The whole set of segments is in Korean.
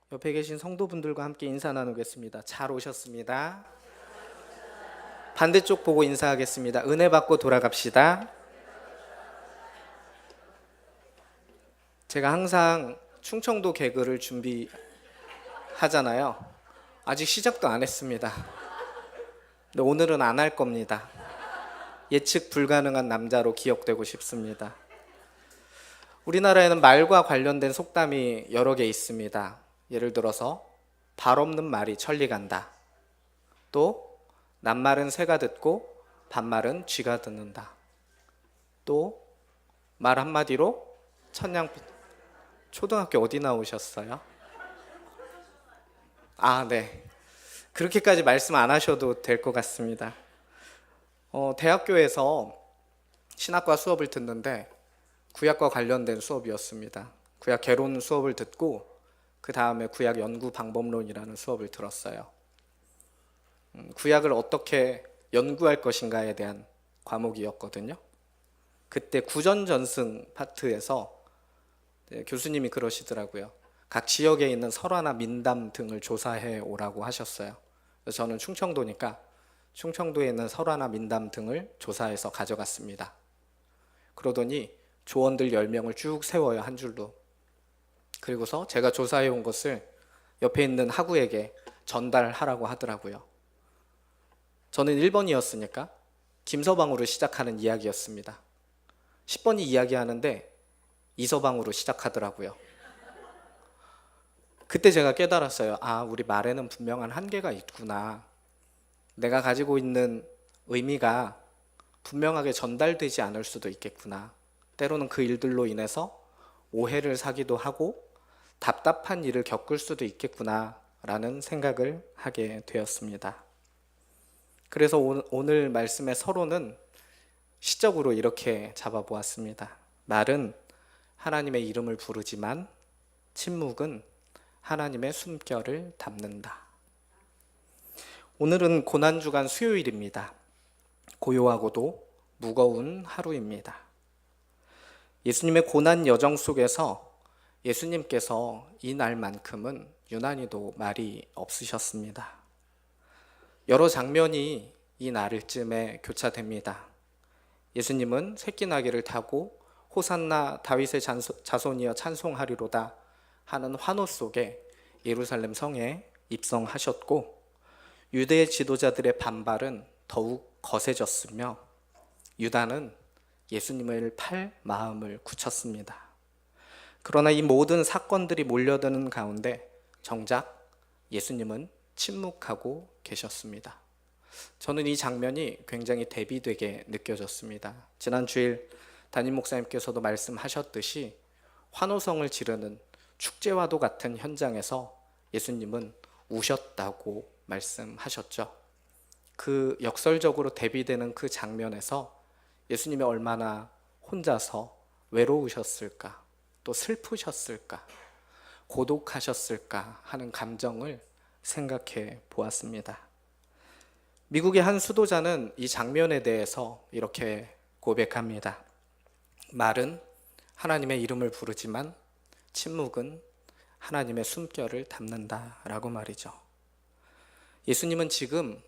옆에 계신 성도분들과 함께 인사 나누겠습니다. 잘 오셨습니다. 반대쪽 보고 인사하겠습니다. 은혜 받고 돌아갑시다. 제가 항상 충청도 개그를 준비하잖아요. 아직 시작도 안 했습니다. 근데 오늘은 안 할 겁니다. 예측 불가능한 남자로 기억되고 싶습니다. 우리나라에는 말과 관련된 속담이 여러 개 있습니다. 예를 들어서 발 없는 말이 천리 간다. 또 낱말은 새가 듣고 반말은 쥐가 듣는다. 또 말 한마디로 천냥빛. 초등학교 어디 나오셨어요? 네. 그렇게까지 말씀 안 하셔도 될 것 같습니다. 대학교에서 신학과 수업을 듣는데 구약과 관련된 수업이었습니다. 구약 개론 수업을 듣고 그 다음에 구약 연구 방법론이라는 수업을 들었어요. 구약을 어떻게 연구할 것인가에 대한 과목이었거든요. 그때 구전전승 파트에서 교수님이 그러시더라고요. 각 지역에 있는 설화나 민담 등을 조사해 오라고 하셨어요. 그래서 저는 충청도니까 충청도에 있는 설화나 민담 등을 조사해서 가져갔습니다. 그러더니 조원들 10명을 쭉 세워요, 한 줄로. 그리고서 제가 조사해 온 것을 옆에 있는 학우에게 전달하라고 하더라고요. 저는 1번이었으니까 김서방으로 시작하는 이야기였습니다. 10번이 이야기하는데 이서방으로 시작하더라고요. 그때 제가 깨달았어요. 우리 말에는 분명한 한계가 있구나. 내가 가지고 있는 의미가 분명하게 전달되지 않을 수도 있겠구나. 때로는 그 일들로 인해서 오해를 사기도 하고 답답한 일을 겪을 수도 있겠구나 라는 생각을 하게 되었습니다. 그래서 오늘 말씀의 서론은 시적으로 이렇게 잡아보았습니다. 말은 하나님의 이름을 부르지만 침묵은 하나님의 숨결을 담는다. 오늘은 고난주간 수요일입니다. 고요하고도 무거운 하루입니다. 예수님의 고난 여정 속에서 예수님께서 이 날만큼은 유난히도 말이 없으셨습니다. 여러 장면이 이 날쯤에 교차됩니다. 예수님은 새끼나귀를 타고 호산나 다윗의 자손이여 찬송하리로다 하는 환호 속에 예루살렘 성에 입성하셨고, 유대 지도자들의 반발은 더욱 거세졌으며 유다는 예수님을 팔 마음을 굳혔습니다. 그러나 이 모든 사건들이 몰려드는 가운데 정작 예수님은 침묵하고 계셨습니다. 저는 이 장면이 굉장히 대비되게 느껴졌습니다. 지난 주일 담임 목사님께서도 말씀하셨듯이 환호성을 지르는 축제와도 같은 현장에서 예수님은 우셨다고 말씀하셨죠. 그 역설적으로 대비되는 그 장면에서 예수님이 얼마나 혼자서 외로우셨을까, 또 슬프셨을까, 고독하셨을까 하는 감정을 생각해 보았습니다. 미국의 한 수도자는 이 장면에 대해서 이렇게 고백합니다. 말은 하나님의 이름을 부르지만 침묵은 하나님의 숨결을 담는다라고 말이죠. 예수님은 지금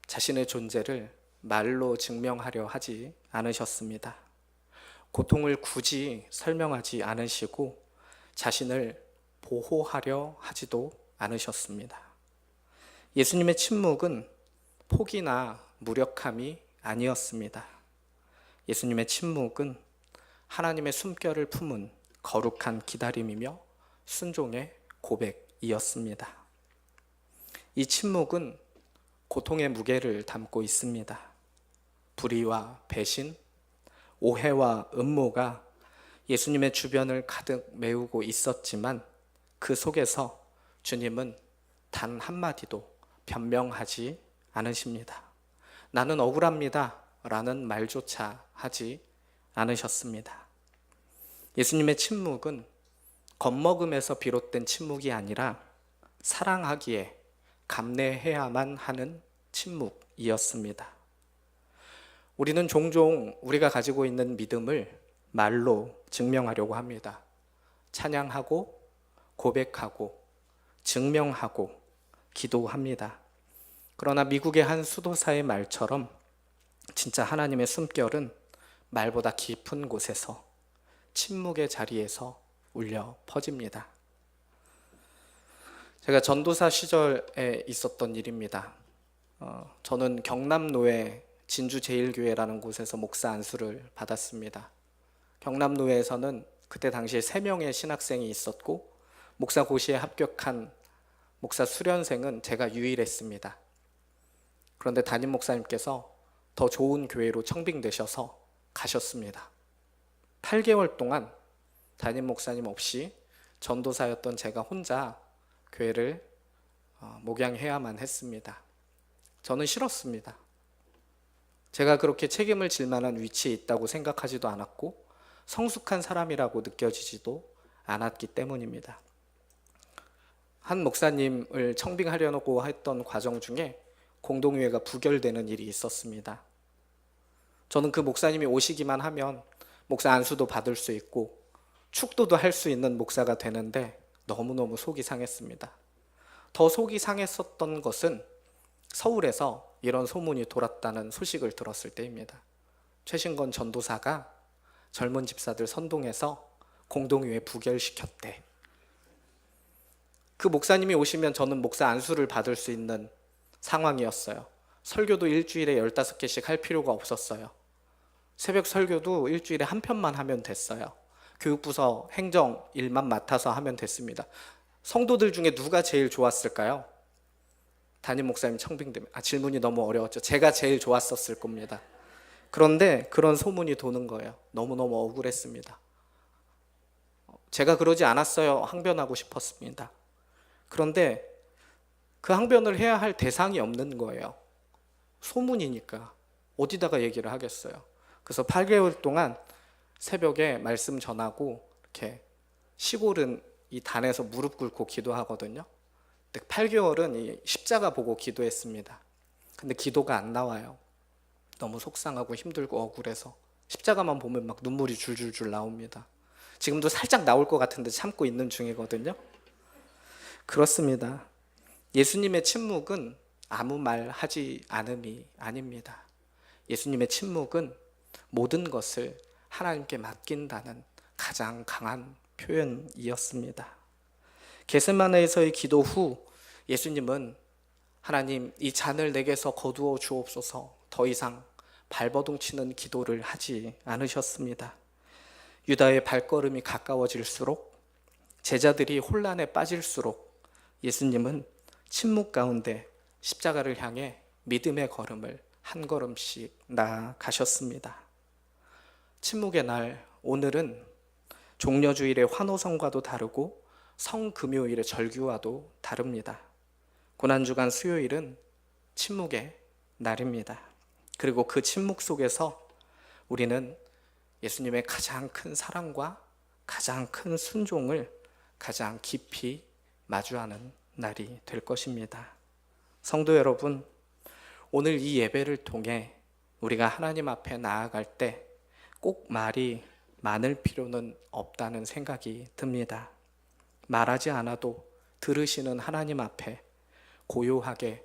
자신의 존재를 말로 증명하려 하지 않으셨습니다. 고통을 굳이 설명하지 않으시고 자신을 보호하려 하지도 않으셨습니다. 예수님의 침묵은 포기나 무력함이 아니었습니다. 예수님의 침묵은 하나님의 숨결을 품은 거룩한 기다림이며 순종의 고백이었습니다. 이 침묵은 고통의 무게를 담고 있습니다. 불의와 배신, 오해와 음모가 예수님의 주변을 가득 메우고 있었지만 그 속에서 주님은 단 한마디도 변명하지 않으십니다. 나는 억울합니다 라는 말조차 하지 않으셨습니다. 예수님의 침묵은 겁먹음에서 비롯된 침묵이 아니라 사랑하기에 감내해야만 하는 침묵이었습니다. 우리는 종종 우리가 가지고 있는 믿음을 말로 증명하려고 합니다. 찬양하고 고백하고 증명하고 기도합니다. 그러나 미국의 한 수도사의 말처럼 진짜 하나님의 숨결은 말보다 깊은 곳에서, 침묵의 자리에서 울려 퍼집니다. 제가 전도사 시절에 있었던 일입니다. 저는 경남노회 진주제일교회라는 곳에서 목사 안수를 받았습니다. 경남노회에서는 그때 당시에 3명의 신학생이 있었고 목사 고시에 합격한 목사 수련생은 제가 유일했습니다. 그런데 담임 목사님께서 더 좋은 교회로 청빙되셔서 가셨습니다. 8개월 동안 담임 목사님 없이 전도사였던 제가 혼자 교회를 목양해야만 했습니다. 저는 싫었습니다. 제가 그렇게 책임을 질 만한 위치에 있다고 생각하지도 않았고 성숙한 사람이라고 느껴지지도 않았기 때문입니다. 한 목사님을 청빙하려고 했던 과정 중에 공동회가 부결되는 일이 있었습니다. 저는 그 목사님이 오시기만 하면 목사 안수도 받을 수 있고 축도도 할 수 있는 목사가 되는데 너무너무 속이 상했습니다. 더 속이 상했었던 것은 서울에서 이런 소문이 돌았다는 소식을 들었을 때입니다. 최신건 전도사가 젊은 집사들 선동해서 공동회에 부결시켰대. 그 목사님이 오시면 저는 목사 안수를 받을 수 있는 상황이었어요. 설교도 일주일에 15개씩 할 필요가 없었어요. 새벽 설교도 일주일에 한 편만 하면 됐어요. 교육부서 행정 일만 맡아서 하면 됐습니다. 성도들 중에 누가 제일 좋았을까요? 담임 목사님 청빙되면, 질문이 너무 어려웠죠. 제가 제일 좋았었을 겁니다. 그런데 그런 소문이 도는 거예요. 너무너무 억울했습니다. 제가 그러지 않았어요. 항변하고 싶었습니다. 그런데 그 항변을 해야 할 대상이 없는 거예요. 소문이니까 어디다가 얘기를 하겠어요. 그래서 8개월 동안 새벽에 말씀 전하고 이렇게 시골은 이 단에서 무릎 꿇고 기도하거든요. 8개월은 이 십자가 보고 기도했습니다. 근데 기도가 안 나와요. 너무 속상하고 힘들고 억울해서 십자가만 보면 막 눈물이 줄줄줄 나옵니다. 지금도 살짝 나올 것 같은데 참고 있는 중이거든요. 그렇습니다. 예수님의 침묵은 아무 말 하지 않음이 아닙니다. 예수님의 침묵은 모든 것을 하나님께 맡긴다는 가장 강한 표현이었습니다. 겟세마네에서의 기도 후 예수님은 하나님, 이 잔을 내게서 거두어 주옵소서, 더 이상 발버둥 치는 기도를 하지 않으셨습니다. 유다의 발걸음이 가까워질수록, 제자들이 혼란에 빠질수록 예수님은 침묵 가운데 십자가를 향해 믿음의 걸음을 한 걸음씩 나아가셨습니다. 침묵의 날, 오늘은 종려주일의 환호성과도 다르고 성금요일의 절규와도 다릅니다. 고난주간 수요일은 침묵의 날입니다. 그리고 그 침묵 속에서 우리는 예수님의 가장 큰 사랑과 가장 큰 순종을 가장 깊이 마주하는 날이 될 것입니다. 성도 여러분, 오늘 이 예배를 통해 우리가 하나님 앞에 나아갈 때 꼭 말이 많을 필요는 없다는 생각이 듭니다. 말하지 않아도 들으시는 하나님 앞에 고요하게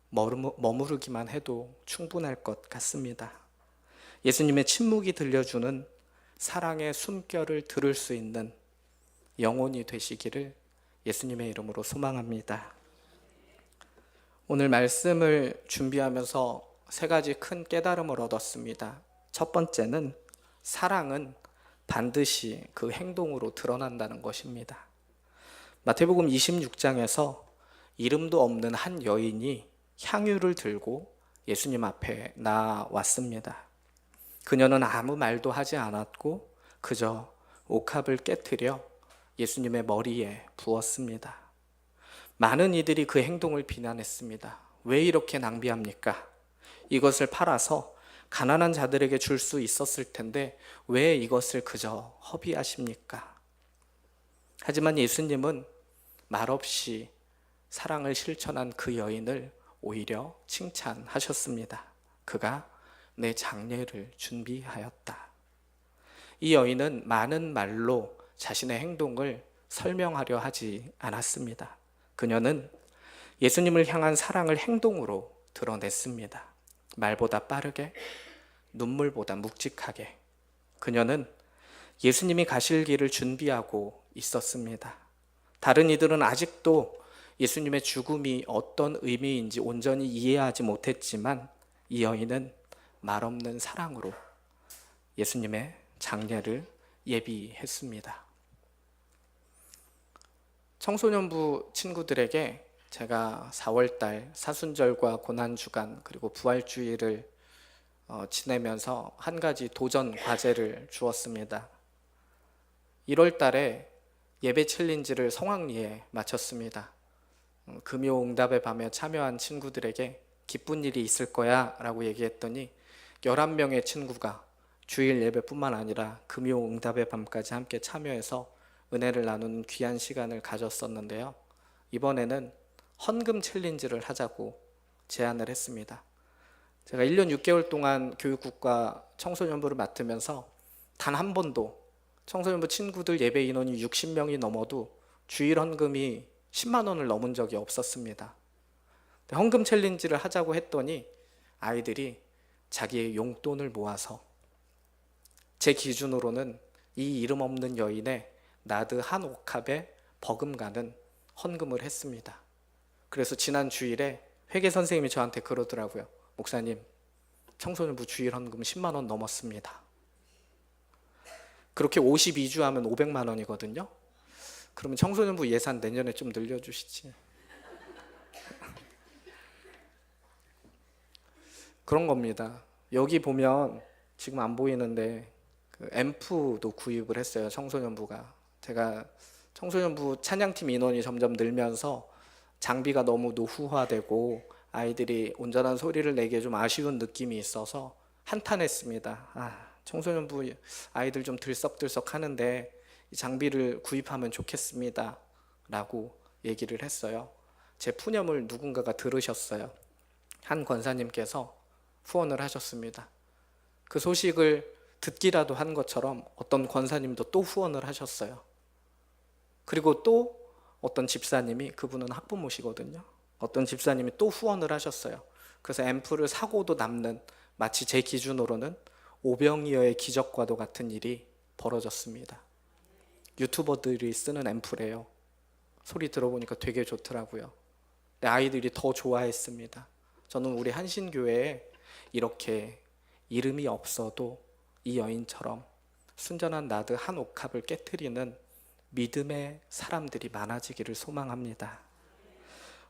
머무르기만 해도 충분할 것 같습니다. 예수님의 침묵이 들려주는 사랑의 숨결을 들을 수 있는 영혼이 되시기를 예수님의 이름으로 소망합니다. 오늘 말씀을 준비하면서 3가지 큰 깨달음을 얻었습니다. 첫 번째는 사랑은 반드시 그 행동으로 드러난다는 것입니다. 마태복음 26장에서 이름도 없는 한 여인이 향유를 들고 예수님 앞에 나왔습니다. 그녀는 아무 말도 하지 않았고 그저 옥합을 깨트려 예수님의 머리에 부었습니다. 많은 이들이 그 행동을 비난했습니다. 왜 이렇게 낭비합니까? 이것을 팔아서 가난한 자들에게 줄 수 있었을 텐데 왜 이것을 그저 허비하십니까? 하지만 예수님은 말없이 사랑을 실천한 그 여인을 오히려 칭찬하셨습니다. 그가 내 장례를 준비하였다. 이 여인은 많은 말로 자신의 행동을 설명하려 하지 않았습니다. 그녀는 예수님을 향한 사랑을 행동으로 드러냈습니다. 말보다 빠르게, 눈물보다 묵직하게. 그녀는 예수님이 가실 길을 준비하고 있었습니다. 다른 이들은 아직도 예수님의 죽음이 어떤 의미인지 온전히 이해하지 못했지만 이 여인은 말없는 사랑으로 예수님의 장례를 예비했습니다. 청소년부 친구들에게 제가 4월달 사순절과 고난주간 그리고 부활주일을 지내면서 한 가지 도전 과제를 주었습니다. 1월 달에 예배 챌린지를 성황리에 마쳤습니다. 금요응답의 밤에 참여한 친구들에게 기쁜 일이 있을 거야 라고 얘기했더니 11명의 친구가 주일 예배뿐만 아니라 금요응답의 밤까지 함께 참여해서 은혜를 나누는 귀한 시간을 가졌었는데요. 이번에는 헌금 챌린지를 하자고 제안을 했습니다. 제가 1년 6개월 동안 교육국과 청소년부를 맡으면서 단 한 번도 청소년부 친구들 예배 인원이 60명이 넘어도 주일 헌금이 10만 원을 넘은 적이 없었습니다. 헌금 챌린지를 하자고 했더니 아이들이 자기의 용돈을 모아서 제 기준으로는 이 이름 없는 여인의 나드 한 옥합에 버금가는 헌금을 했습니다. 그래서 지난 주일에 회계 선생님이 저한테 그러더라고요. 목사님, 청소년부 주일 헌금 10만 원 넘었습니다. 그렇게 52주 하면 500만 원이거든요. 그러면 청소년부 예산 내년에 좀 늘려주시지. 그런 겁니다. 여기 보면 지금 안 보이는데 그 앰프도 구입을 했어요. 청소년부가. 제가 청소년부 찬양팀 인원이 점점 늘면서 장비가 너무 노후화되고 아이들이 온전한 소리를 내기에 좀 아쉬운 느낌이 있어서 한탄했습니다. 청소년부 아이들 좀 들썩들썩 하는데 이 장비를 구입하면 좋겠습니다 라고 얘기를 했어요. 제 푸념을 누군가가 들으셨어요. 한 권사님께서 후원을 하셨습니다. 그 소식을 듣기라도 한 것처럼 어떤 권사님도 또 후원을 하셨어요. 그리고 또 어떤 집사님이, 그분은 학부모시거든요. 어떤 집사님이 또 후원을 하셨어요. 그래서 앰프를 사고도 남는, 마치 제 기준으로는 오병이어의 기적과도 같은 일이 벌어졌습니다. 유튜버들이 쓰는 앰프래요. 소리 들어보니까 되게 좋더라고요. 근데 아이들이 더 좋아했습니다. 저는 우리 한신교회에 이렇게 이름이 없어도 이 여인처럼 순전한 나드 한 옥합을 깨트리는 믿음의 사람들이 많아지기를 소망합니다.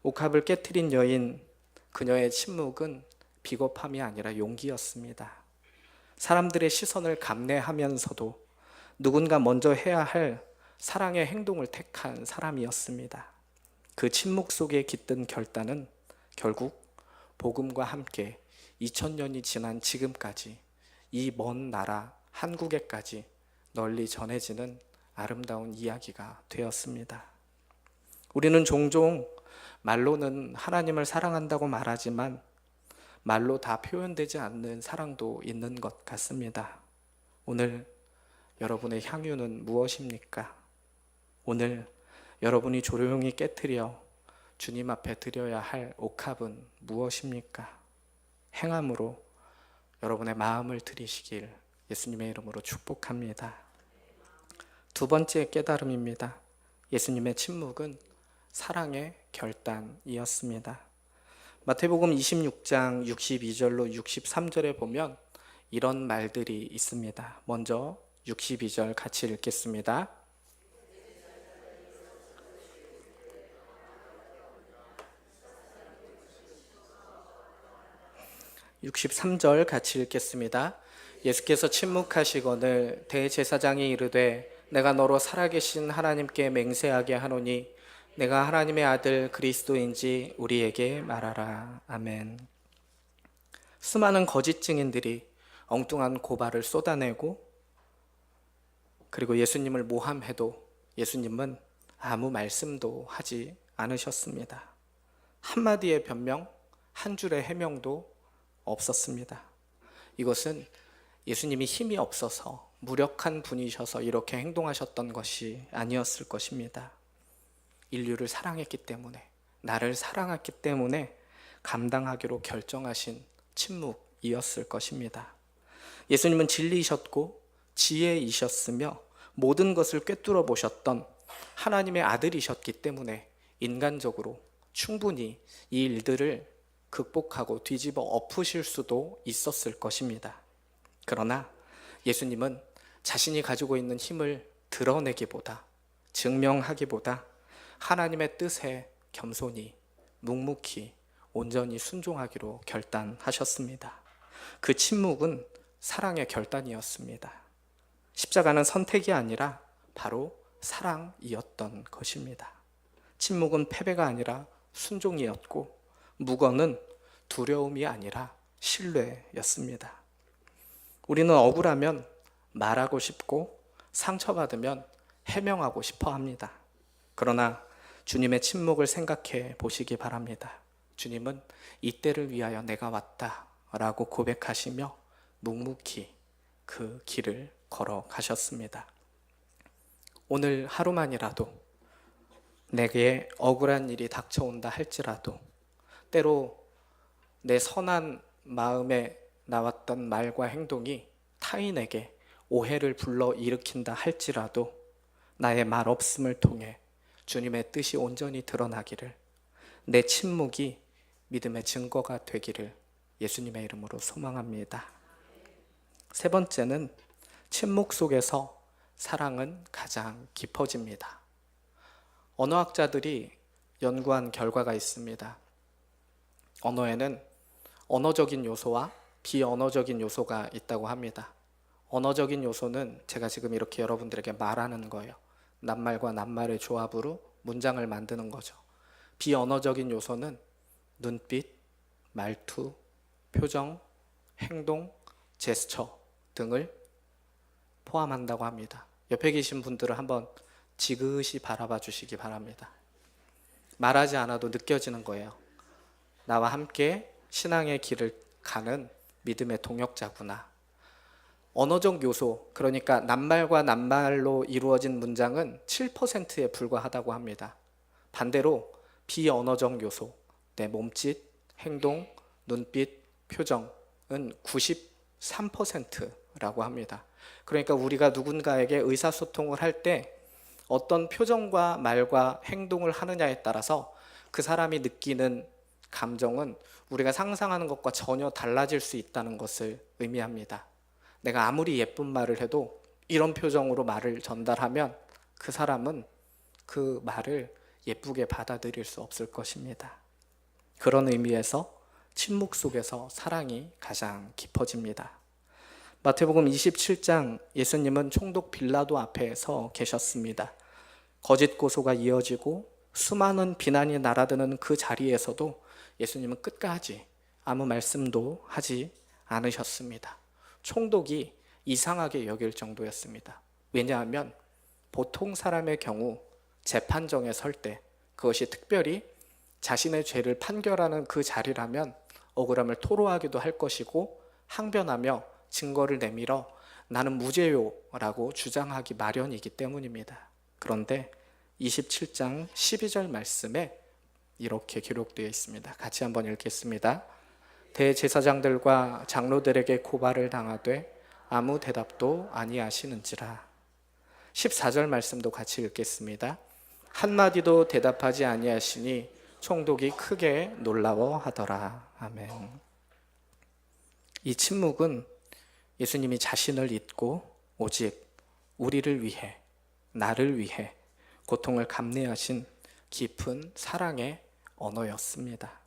옥합을 깨트린 여인, 그녀의 침묵은 비겁함이 아니라 용기였습니다. 사람들의 시선을 감내하면서도 누군가 먼저 해야 할 사랑의 행동을 택한 사람이었습니다. 그 침묵 속에 깃든 결단은 결국 복음과 함께 2000년이 지난 지금까지 이 먼 나라 한국에까지 널리 전해지는 아름다운 이야기가 되었습니다. 우리는 종종 말로는 하나님을 사랑한다고 말하지만 말로 다 표현되지 않는 사랑도 있는 것 같습니다. 오늘 여러분의 향유는 무엇입니까? 오늘 여러분이 조용히 깨트려 주님 앞에 드려야 할 옥합은 무엇입니까? 행함으로 여러분의 마음을 드리시길 예수님의 이름으로 축복합니다. 두 번째 깨달음입니다. 예수님의 침묵은 사랑의 결단이었습니다. 마태복음 26장 62절로 63절에 보면 이런 말들이 있습니다. 먼저 62절 같이 읽겠습니다. 63절 같이 읽겠습니다. 예수께서 침묵하시거늘 대제사장이 이르되 내가 너로 살아계신 하나님께 맹세하게 하노니 내가 하나님의 아들 그리스도인지 우리에게 말하라. 아멘. 수많은 거짓 증인들이 엉뚱한 고발을 쏟아내고 그리고 예수님을 모함해도 예수님은 아무 말씀도 하지 않으셨습니다. 한마디의 변명, 한 줄의 해명도 없었습니다. 이것은 예수님이 힘이 없어서 무력한 분이셔서 이렇게 행동하셨던 것이 아니었을 것입니다. 인류를 사랑했기 때문에, 나를 사랑했기 때문에 감당하기로 결정하신 침묵이었을 것입니다. 예수님은 진리이셨고 지혜이셨으며 모든 것을 꿰뚫어 보셨던 하나님의 아들이셨기 때문에 인간적으로 충분히 이 일들을 극복하고 뒤집어 엎으실 수도 있었을 것입니다. 그러나 예수님은 자신이 가지고 있는 힘을 드러내기보다, 증명하기보다 하나님의 뜻에 겸손히, 묵묵히, 온전히 순종하기로 결단하셨습니다. 그 침묵은 사랑의 결단이었습니다. 십자가는 선택이 아니라 바로 사랑이었던 것입니다. 침묵은 패배가 아니라 순종이었고, 묵어는 두려움이 아니라 신뢰였습니다. 우리는 억울하면 말하고 싶고, 상처받으면 해명하고 싶어 합니다. 그러나 주님의 침묵을 생각해 보시기 바랍니다. 주님은 이때를 위하여 내가 왔다 라고 고백하시며 묵묵히 그 길을 걸어가셨습니다. 오늘 하루만이라도 내게 억울한 일이 닥쳐온다 할지라도, 때로 내 선한 마음에 나왔던 말과 행동이 타인에게 오해를 불러일으킨다 할지라도 나의 말 없음을 통해 주님의 뜻이 온전히 드러나기를, 내 침묵이 믿음의 증거가 되기를 예수님의 이름으로 소망합니다. 세 번째는 침묵 속에서 사랑은 가장 깊어집니다. 언어학자들이 연구한 결과가 있습니다. 언어에는 언어적인 요소와 비언어적인 요소가 있다고 합니다. 언어적인 요소는 제가 지금 이렇게 여러분들에게 말하는 거예요. 낱말과 낱말의 조합으로 문장을 만드는 거죠. 비언어적인 요소는 눈빛, 말투, 표정, 행동, 제스처 등을 포함한다고 합니다. 옆에 계신 분들은 한번 지그시 바라봐 주시기 바랍니다. 말하지 않아도 느껴지는 거예요. 나와 함께 신앙의 길을 가는 믿음의 동역자구나. 언어적 요소, 그러니까 낱말과 낱말로 이루어진 문장은 7%에 불과하다고 합니다. 반대로 비언어적 요소, 내 몸짓, 행동, 눈빛, 표정은 93%라고 합니다. 그러니까 우리가 누군가에게 의사소통을 할 때 어떤 표정과 말과 행동을 하느냐에 따라서 그 사람이 느끼는 감정은 우리가 상상하는 것과 전혀 달라질 수 있다는 것을 의미합니다. 내가 아무리 예쁜 말을 해도 이런 표정으로 말을 전달하면 그 사람은 그 말을 예쁘게 받아들일 수 없을 것입니다. 그런 의미에서 침묵 속에서 사랑이 가장 깊어집니다. 마태복음 27장, 예수님은 총독 빌라도 앞에 서 계셨습니다. 거짓 고소가 이어지고 수많은 비난이 날아드는 그 자리에서도 예수님은 끝까지 아무 말씀도 하지 않으셨습니다. 총독이 이상하게 여길 정도였습니다. 왜냐하면 보통 사람의 경우 재판정에 설 때, 그것이 특별히 자신의 죄를 판결하는 그 자리라면 억울함을 토로하기도 할 것이고, 항변하며 증거를 내밀어 나는 무죄요 라고 주장하기 마련이기 때문입니다. 그런데 27장 12절 말씀에 이렇게 기록되어 있습니다. 같이 한번 읽겠습니다. 대제사장들과 장로들에게 고발을 당하되 아무 대답도 아니하시는지라. 14절 말씀도 같이 읽겠습니다. 한마디도 대답하지 아니하시니 총독이 크게 놀라워하더라. 아멘. 이 침묵은 예수님이 자신을 잊고 오직 우리를 위해, 나를 위해 고통을 감내하신 깊은 사랑의 언어였습니다.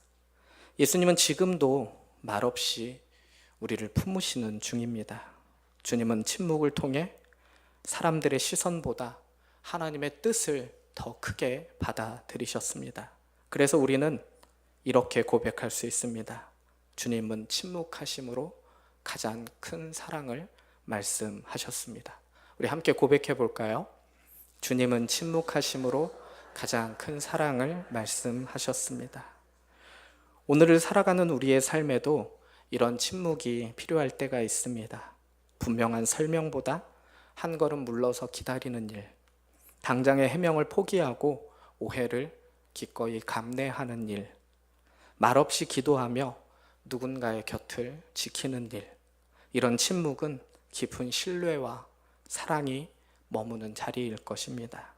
예수님은 지금도 말없이 우리를 품으시는 중입니다. 주님은 침묵을 통해 사람들의 시선보다 하나님의 뜻을 더 크게 받아들이셨습니다. 그래서 우리는 이렇게 고백할 수 있습니다. 주님은 침묵하심으로 가장 큰 사랑을 말씀하셨습니다. 우리 함께 고백해 볼까요? 주님은 침묵하심으로 가장 큰 사랑을 말씀하셨습니다. 오늘을 살아가는 우리의 삶에도 이런 침묵이 필요할 때가 있습니다. 분명한 설명보다 한 걸음 물러서 기다리는 일, 당장의 해명을 포기하고 오해를 기꺼이 감내하는 일, 말없이 기도하며 누군가의 곁을 지키는 일, 이런 침묵은 깊은 신뢰와 사랑이 머무는 자리일 것입니다.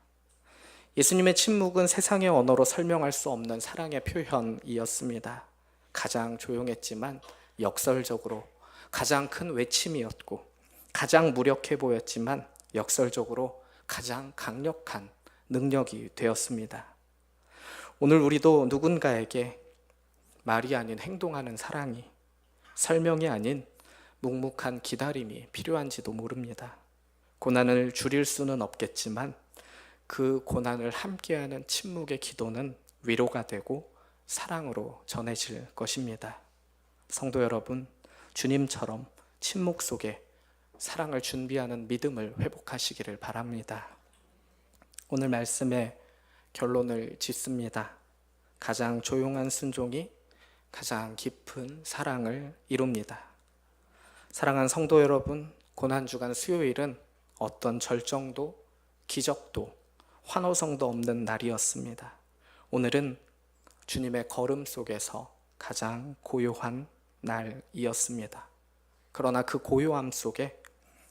예수님의 침묵은 세상의 언어로 설명할 수 없는 사랑의 표현이었습니다. 가장 조용했지만 역설적으로 가장 큰 외침이었고, 가장 무력해 보였지만 역설적으로 가장 강력한 능력이 되었습니다. 오늘 우리도 누군가에게 말이 아닌 행동하는 사랑이, 설명이 아닌 묵묵한 기다림이 필요한지도 모릅니다. 고난을 줄일 수는 없겠지만 그 고난을 함께하는 침묵의 기도는 위로가 되고 사랑으로 전해질 것입니다. 성도 여러분, 주님처럼 침묵 속에 사랑을 준비하는 믿음을 회복하시기를 바랍니다. 오늘 말씀의 결론을 짓습니다. 가장 조용한 순종이 가장 깊은 사랑을 이룹니다. 사랑하는 성도 여러분, 고난주간 수요일은 어떤 절정도, 기적도, 환호성도 없는 날이었습니다. 오늘은 주님의 걸음 속에서 가장 고요한 날이었습니다. 그러나 그 고요함 속에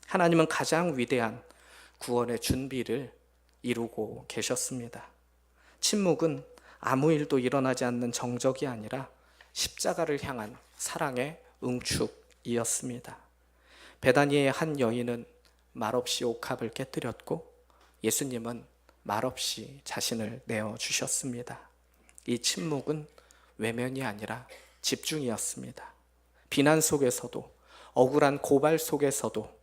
하나님은 가장 위대한 구원의 준비를 이루고 계셨습니다. 침묵은 아무 일도 일어나지 않는 정적이 아니라 십자가를 향한 사랑의 응축이었습니다. 베다니의 한 여인은 말없이 옥합을 깨뜨렸고 예수님은 말없이 자신을 내어주셨습니다. 이 침묵은 외면이 아니라 집중이었습니다. 비난 속에서도, 억울한 고발 속에서도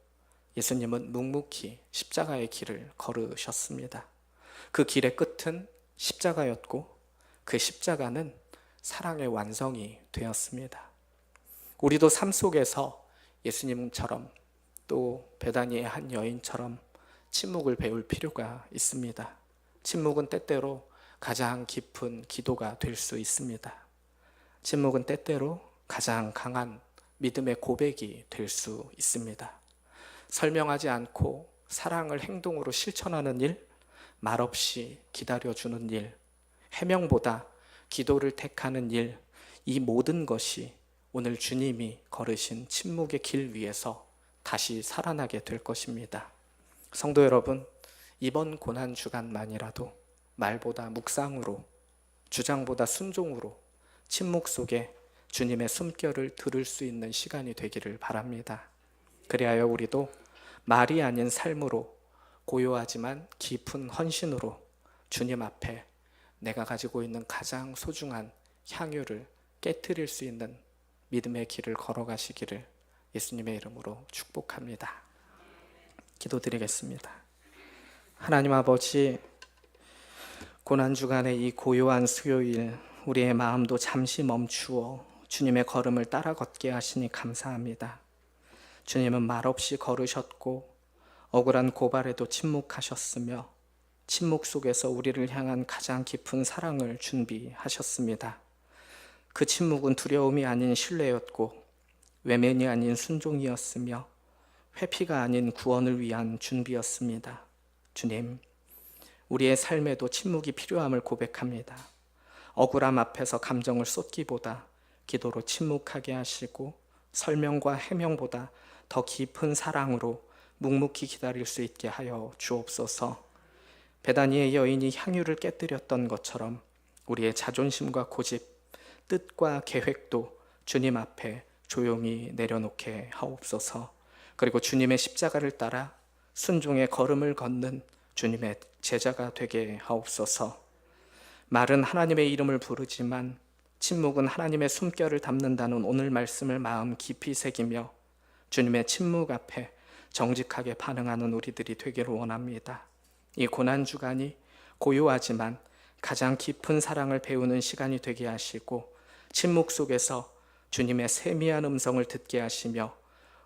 예수님은 묵묵히 십자가의 길을 걸으셨습니다. 그 길의 끝은 십자가였고 그 십자가는 사랑의 완성이 되었습니다. 우리도 삶 속에서 예수님처럼 또 베다니의 한 여인처럼 침묵을 배울 필요가 있습니다. 침묵은 때때로 가장 깊은 기도가 될 수 있습니다. 침묵은 때때로 가장 강한 믿음의 고백이 될 수 있습니다. 설명하지 않고 사랑을 행동으로 실천하는 일, 말없이 기다려주는 일, 해명보다 기도를 택하는 일, 이 모든 것이 오늘 주님이 걸으신 침묵의 길 위에서 다시 살아나게 될 것입니다. 성도 여러분, 이번 고난주간만이라도 말보다 묵상으로, 주장보다 순종으로 침묵 속에 주님의 숨결을 들을 수 있는 시간이 되기를 바랍니다. 그리하여 우리도 말이 아닌 삶으로, 고요하지만 깊은 헌신으로 주님 앞에 내가 가지고 있는 가장 소중한 향유를 깨트릴 수 있는 믿음의 길을 걸어가시기를 예수님의 이름으로 축복합니다. 기도드리겠습니다. 하나님 아버지, 고난주간의 이 고요한 수요일, 우리의 마음도 잠시 멈추어 주님의 걸음을 따라 걷게 하시니 감사합니다. 주님은 말없이 걸으셨고 억울한 고발에도 침묵하셨으며 침묵 속에서 우리를 향한 가장 깊은 사랑을 준비하셨습니다. 그 침묵은 두려움이 아닌 신뢰였고 외면이 아닌 순종이었으며 회피가 아닌 구원을 위한 준비였습니다. 주님, 우리의 삶에도 침묵이 필요함을 고백합니다. 억울함 앞에서 감정을 쏟기보다 기도로 침묵하게 하시고 설명과 해명보다 더 깊은 사랑으로 묵묵히 기다릴 수 있게 하여 주옵소서. 베다니의 여인이 향유를 깨뜨렸던 것처럼 우리의 자존심과 고집, 뜻과 계획도 주님 앞에 조용히 내려놓게 하옵소서. 그리고 주님의 십자가를 따라 순종의 걸음을 걷는 주님의 제자가 되게 하옵소서. 말은 하나님의 이름을 부르지만 침묵은 하나님의 숨결을 담는다는 오늘 말씀을 마음 깊이 새기며 주님의 침묵 앞에 정직하게 반응하는 우리들이 되기를 원합니다. 이 고난주간이 고요하지만 가장 깊은 사랑을 배우는 시간이 되게 하시고 침묵 속에서 주님의 세미한 음성을 듣게 하시며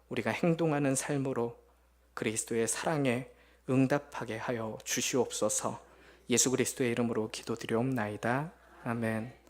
우리가 행동하는 삶으로 그리스도의 사랑에 응답하게 하여 주시옵소서. 예수 그리스도의 이름으로 기도드리옵나이다. 아멘.